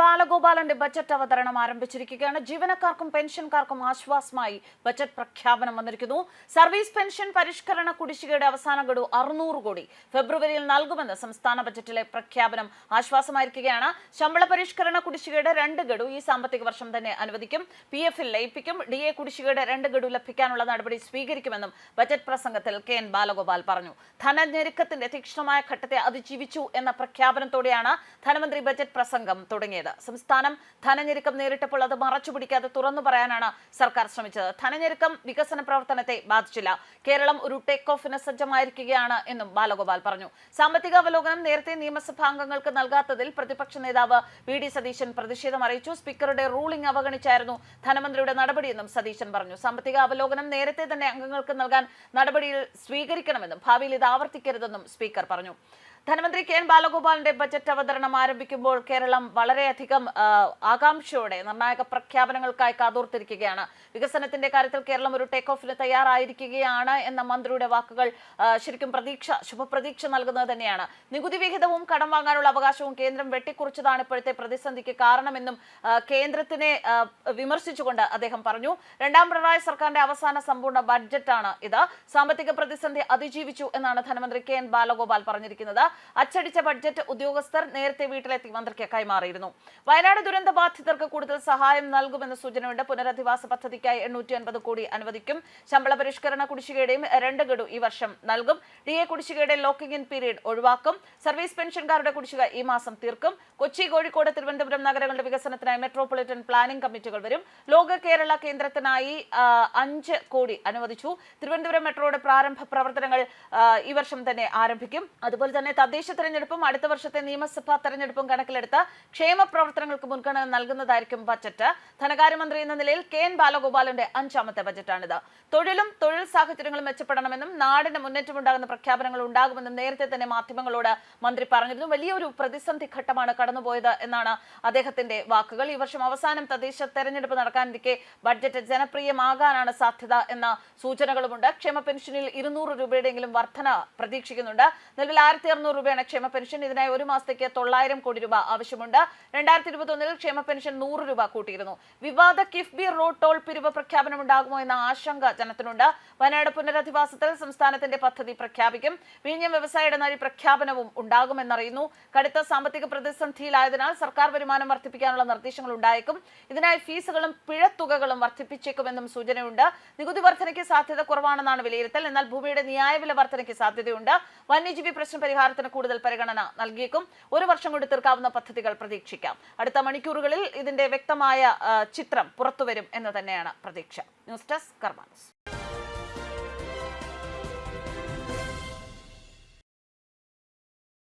ബാലഗോപാലന്റെ budget അവതരണം ആരംഭിച്ചിരിക്കുകയാണ്. ജീവനക്കാർക്കും പെൻഷൻകാർക്കും ആശ്വാസമായി ബജറ്റ് പ്രഖ്യാപനം വന്നിരിക്കുന്നു. സർവീസ് പെൻഷൻ പരിഷ്കരണ കുടിശ്ശികയുടെ അവസാന ഗഡു 600 കോടി ഫെബ്രുവരിയിൽ നൽകുമെന്ന് സംസ്ഥാന ബജറ്റിലെ പ്രഖ്യാപനം ആശ്വാസമായിരിക്കുകയാണ്. ശമ്പള പരിഷ്കരണ കുടിശ്ശികയുടെ 2 ഗഡു ഈ സാമ്പത്തിക വർഷം തന്നെ അനുവദിക്കും. PF-ൽ ലയിപ്പിക്കും. DA കുടിശ്ശികയുടെ 2 ഗഡു ലഭിക്കാനുള്ള നടപടി സ്വീകരിക്കുമെന്നും ബജറ്റ് പ്രസംഗത്തിൽ KN ബാലഗോപാൽ പറഞ്ഞു. ധനഞെരുക്കത്തിന്റെ തീക്ഷ്ണമായ ഘട്ടത്തെ അതിജീവിച്ചു എന്ന പ്രഖ്യാപനത്തോടെയാണ് ധനമന്ത്രി ബജറ്റ് പ്രസംഗം തുടങ്ങിയത്. സംസ്ഥാനം ധനഞെരുക്കം നേരിട്ടപ്പോൾ അത് മറച്ചുപിടിക്കാതെ തുറന്നു പറയാനാണ് സർക്കാർ ശ്രമിച്ചത്. ധനഞെരുക്കം വികസന പ്രവർത്തനത്തെ ബാധിച്ചില്ല. കേരളം ഒരു ടേക്ക് ഓഫിന് സജ്ജമായിരിക്കുകയാണ് എന്നും ബാലഗോപാൽ പറഞ്ഞു. സാമ്പത്തിക അവലോകനം നേരത്തെ നിയമസഭാ അംഗങ്ങൾക്ക് നൽകാത്തതിൽ പ്രതിപക്ഷ നേതാവ് VD സതീശൻ പ്രതിഷേധം അറിയിച്ചു. സ്പീക്കറുടെ റൂളിംഗ് അവഗണിച്ചായിരുന്നു ധനമന്ത്രിയുടെ നടപടിയെന്നും സതീശൻ പറഞ്ഞു. സാമ്പത്തിക അവലോകനം നേരത്തെ തന്നെ അംഗങ്ങൾക്ക് നൽകാൻ നടപടിയിൽ സ്വീകരിക്കണമെന്നും ഭാവിയിൽ ഇത് ആവർത്തിക്കരുതെന്നും സ്പീക്കർ പറഞ്ഞു. ധനമന്ത്രി KN ബാലഗോപാലിന്റെ ബജറ്റ് അവതരണം ആരംഭിക്കുമ്പോൾ കേരളം വളരെയധികം ആകാംക്ഷയോടെ നിർണായക പ്രഖ്യാപനങ്ങൾക്കായി കാതോർത്തിരിക്കുകയാണ്. വികസനത്തിന്റെ കാര്യത്തിൽ കേരളം ഒരു ടേക്ക് ഓഫിന് തയ്യാറായിരിക്കുകയാണ് എന്ന മന്ത്രിയുടെ വാക്കുകൾ ശരിക്കും ശുഭപ്രതീക്ഷ നൽകുന്നത് തന്നെയാണ്. നികുതി വിഹിതവും കടം വാങ്ങാനുള്ള അവകാശവും കേന്ദ്രം വെട്ടിക്കുറിച്ചതാണ് ഇപ്പോഴത്തെ പ്രതിസന്ധിക്ക് കാരണമെന്നും കേന്ദ്രത്തിനെ വിമർശിച്ചുകൊണ്ട് അദ്ദേഹം പറഞ്ഞു. രണ്ടാം പിണറായി സർക്കാരിന്റെ അവസാന സമ്പൂർണ്ണ ബഡ്ജറ്റാണ് ഇത്. സാമ്പത്തിക പ്രതിസന്ധി അതിജീവിച്ചു എന്നാണ് ധനമന്ത്രി KN ബാലഗോപാൽ പറഞ്ഞിരിക്കുന്നത്. അച്ചടിച്ച ബഡ്ജറ്റ് ഉദ്യോഗസ്ഥർ നേരത്തെ വീട്ടിലെത്തി മന്ത്രിക്ക് കൈമാറിയിരുന്നു. വയനാട് ദുരന്ത ബാധിതർക്ക് കൂടുതൽ സഹായം നൽകുമെന്ന സൂചനയുണ്ട്. പുനരധിവാസ പദ്ധതിക്കായി 850 കോടി അനുവദിക്കും. ശമ്പള പരിഷ്കരണ കുടിശ്ശികയുടെയും 2 ഗഡു ഈ വർഷം നൽകും. DA കുടിശ്ശികയുടെ ലോക്കിംഗ് ഇൻ പീരീഡ് ഒഴിവാക്കും. സർവീസ് പെൻഷൻകാരുടെ കുടിശ്ശിക ഈ മാസം തീർക്കും. കൊച്ചി, കോഴിക്കോട്, തിരുവനന്തപുരം നഗരങ്ങളുടെ വികസനത്തിനായി മെട്രോപൊളിറ്റൻ പ്ലാനിംഗ് കമ്മിറ്റികൾ വരും. ലോക കേരള കേന്ദ്രത്തിനായി 5 കോടി അനുവദിച്ചു. തിരുവനന്തപുരം മെട്രോയുടെ പ്രാരംഭ പ്രവർത്തനങ്ങൾ ഈ വർഷം തന്നെ ആരംഭിക്കും. അതുപോലെ തന്നെ തദ്ദേശ തെരഞ്ഞെടുപ്പും അടുത്ത വർഷത്തെ നിയമസഭാ തെരഞ്ഞെടുപ്പും കണക്കിലെടുത്ത് ക്ഷേമ പ്രവർത്തനങ്ങൾക്ക് മുൻഗണന നൽകുന്നതായിരിക്കും ബജറ്റ്. ധനകാര്യമന്ത്രി എന്ന നിലയിൽ KN ബാലഗോപാലിന്റെ 5ാമത്തെ ബജറ്റാണിത്. തൊഴിലും തൊഴിൽ സാഹചര്യങ്ങളും മെച്ചപ്പെടണമെന്നും നാടിന് മുന്നേറ്റമുണ്ടാകുന്ന പ്രഖ്യാപനങ്ങൾ ഉണ്ടാകുമെന്നും നേരത്തെ തന്നെ മാധ്യമങ്ങളോട് മന്ത്രി പറഞ്ഞിരുന്നു. വലിയൊരു പ്രതിസന്ധി ഘട്ടമാണ് കടന്നുപോയത് എന്നാണ് അദ്ദേഹത്തിന്റെ വാക്കുകൾ. ഈ വർഷം അവസാനം തദ്ദേശ തെരഞ്ഞെടുപ്പ് നടക്കാനിരിക്കെ ബഡ്ജറ്റ് ജനപ്രിയമാകാനാണ് സാധ്യത എന്ന സൂചനകളുമുണ്ട്. ക്ഷേമ പെൻഷനിൽ 200 രൂപയുടെയെങ്കിലും വർധന പ്രതീക്ഷിക്കുന്നുണ്ട്. നിലവിൽ 1600 രൂപയാണ് ക്ഷേമ പെൻഷൻ. ഇതിനായി ഒരു മാസത്തേക്ക് 900 കോടി രൂപ ആവശ്യമുണ്ട്. 2021 ക്ഷേമ പെൻഷൻ 100 രൂപ കൂട്ടിയിരുന്നു. വിവാദ കിഫ്ബി റോഡ് ടോൾ പിരിവ് പ്രഖ്യാപനം ഉണ്ടാകുമോ എന്ന ആശങ്ക ജനത്തിനുണ്ട്. വയനാട് പുനരധിവാസത്തിൽ സംസ്ഥാനത്തിന്റെ പദ്ധതി പ്രഖ്യാപിക്കും. വിഴിഞ്ഞം വ്യവസായ ഇടനാഴി പ്രഖ്യാപനവും ഉണ്ടാകുമെന്നറിയുന്നു. കടുത്ത സാമ്പത്തിക പ്രതിസന്ധിയിലായതിനാൽ സർക്കാർ വരുമാനം വർദ്ധിപ്പിക്കാനുള്ള നിർദ്ദേശങ്ങൾ ഉണ്ടായേക്കും. ഇതിനായി ഫീസുകളും പിഴത്തുകകളും വർദ്ധിപ്പിച്ചേക്കുമെന്നും സൂചനയുണ്ട്. നികുതി വർധനയ്ക്ക് സാധ്യത കുറവാണെന്നാണ് വിലയിരുത്തൽ. എന്നാൽ ഭൂമിയുടെ ന്യായവില വർധനയ്ക്ക് സാധ്യതയുണ്ട്. വന്യജീവി പ്രശ്ന പരിഹാരത്തിന് കൂടുതൽ പരിഗണന നൽകിയേക്കും. 1 വർഷം കൊണ്ട് തീർക്കാവുന്ന പദ്ധതികൾ പ്രതീക്ഷിക്കാം. അടുത്ത മണിക്കൂറുകളിൽ ഇതിന്റെ വ്യക്തമായ ചിത്രം പുറത്തുവരും എന്ന് തന്നെയാണ് പ്രതീക്ഷ. News desk കർമാനസ്.